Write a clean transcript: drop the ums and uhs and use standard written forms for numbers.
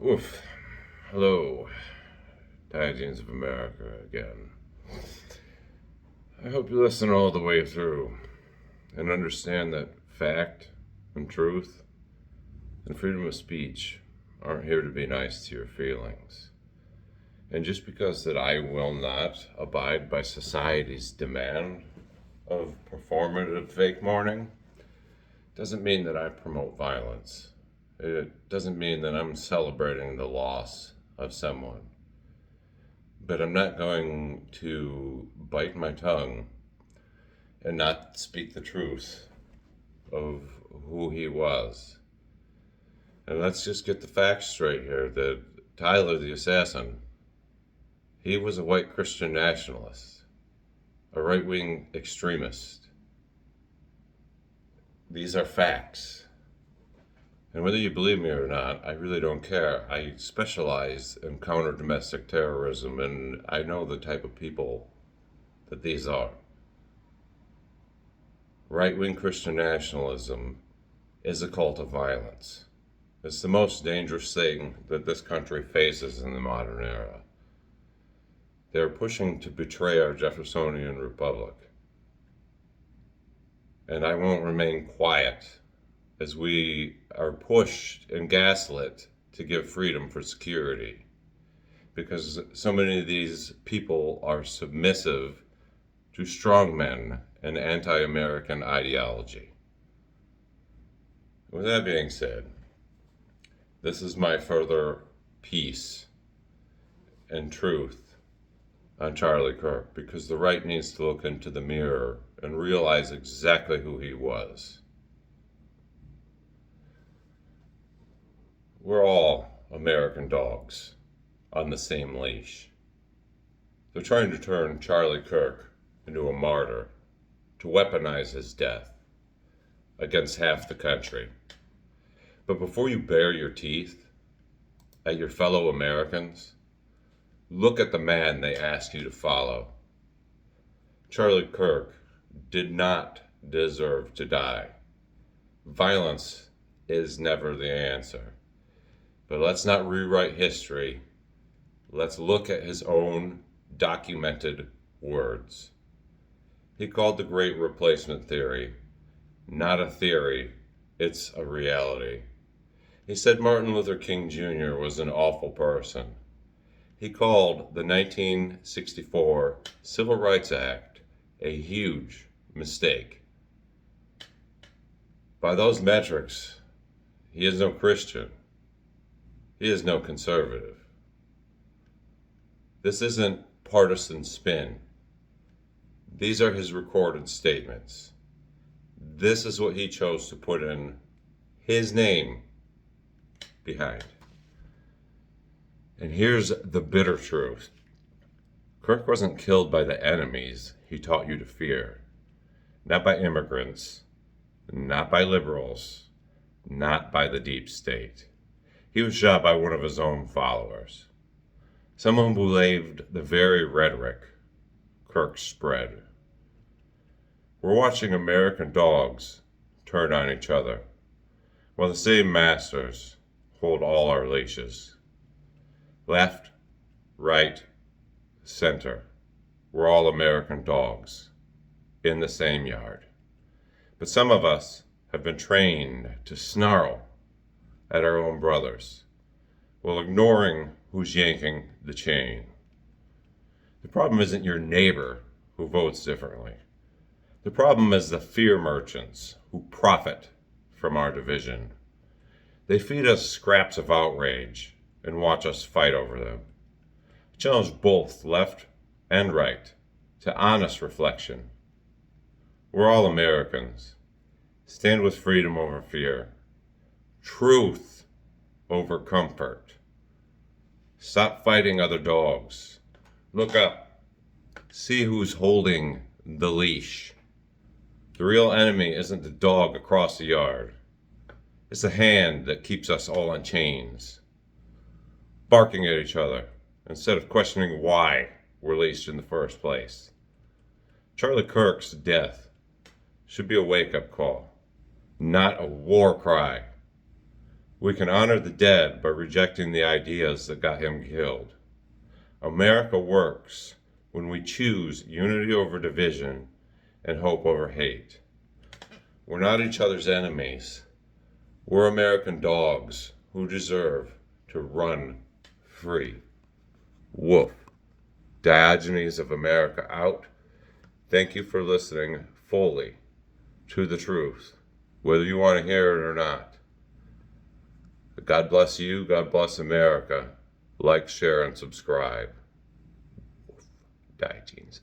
Oof. Hello, Diogenes of America again. I hope you listen all the way through and understand that fact and truth and freedom of speech aren't here to be nice to your feelings. And just because that I will not abide by society's demand of performative fake mourning doesn't mean that I promote violence. It doesn't mean that I'm celebrating the loss of someone. But I'm not going to bite my tongue and not speak the truth of who he was. And let's just get the facts straight here that Tyler the assassin, he was a white Christian nationalist, a right wing extremist. These are facts. And whether you believe me or not, I really don't care. I specialize in counter domestic terrorism, and I know the type of people that these are. Right wing Christian nationalism is a cult of violence. It's the most dangerous thing that this country faces in the modern era. They're pushing to betray our Jeffersonian republic. And I won't remain quiet as we are pushed and gaslit to give freedom for security, because so many of these people are submissive to strongmen and anti-American ideology. With that being said, this is my further piece and truth on Charlie Kirk, because the right needs to look into the mirror and realize exactly who he was. We're all American dogs on the same leash. They're trying to turn Charlie Kirk into a martyr, to weaponize his death against half the country. But before you bare your teeth at your fellow Americans, look at the man they asked you to follow. Charlie Kirk did not deserve to die. Violence is never the answer. But let's not rewrite history. Let's look at his own documented words. He called the Great Replacement Theory not a theory, it's a reality. He said Martin Luther King Jr. was an awful person. He called the 1964 Civil Rights Act a huge mistake. By those metrics, he is no Christian. He is no conservative. This isn't partisan spin. These are his recorded statements. This is what he chose to put in his name behind. And here's the bitter truth. Kirk wasn't killed by the enemies he taught you to fear. Not by immigrants, not by liberals, not by the deep state. He was shot by one of his own followers. Someone who believed the very rhetoric Kirk spread. We're watching American dogs turn on each other, while the same masters hold all our leashes. Left, right, center. We're all American dogs in the same yard. But some of us have been trained to snarl at our own brothers while ignoring who's yanking the chain. The problem isn't your neighbor who votes differently. The problem is the fear merchants who profit from our division. They feed us scraps of outrage and watch us fight over them. I challenge both left and right to honest reflection. We're all Americans. Stand with freedom over fear. Truth over comfort. Stop fighting other dogs. Look up. See who's holding the leash. The real enemy isn't the dog across the yard. It's the hand that keeps us all in chains, barking at each other instead of questioning why we're leashed in the first place. Charlie Kirk's death should be a wake-up call, not a war cry. We can honor the dead by rejecting the ideas that got him killed. America works when we choose unity over division and hope over hate. We're not each other's enemies. We're American dogs who deserve to run free. Woof. Diogenes of America out. Thank you for listening fully to the truth, whether you want to hear it or not. God bless you. God bless America. Like, share, and subscribe. Diogenes.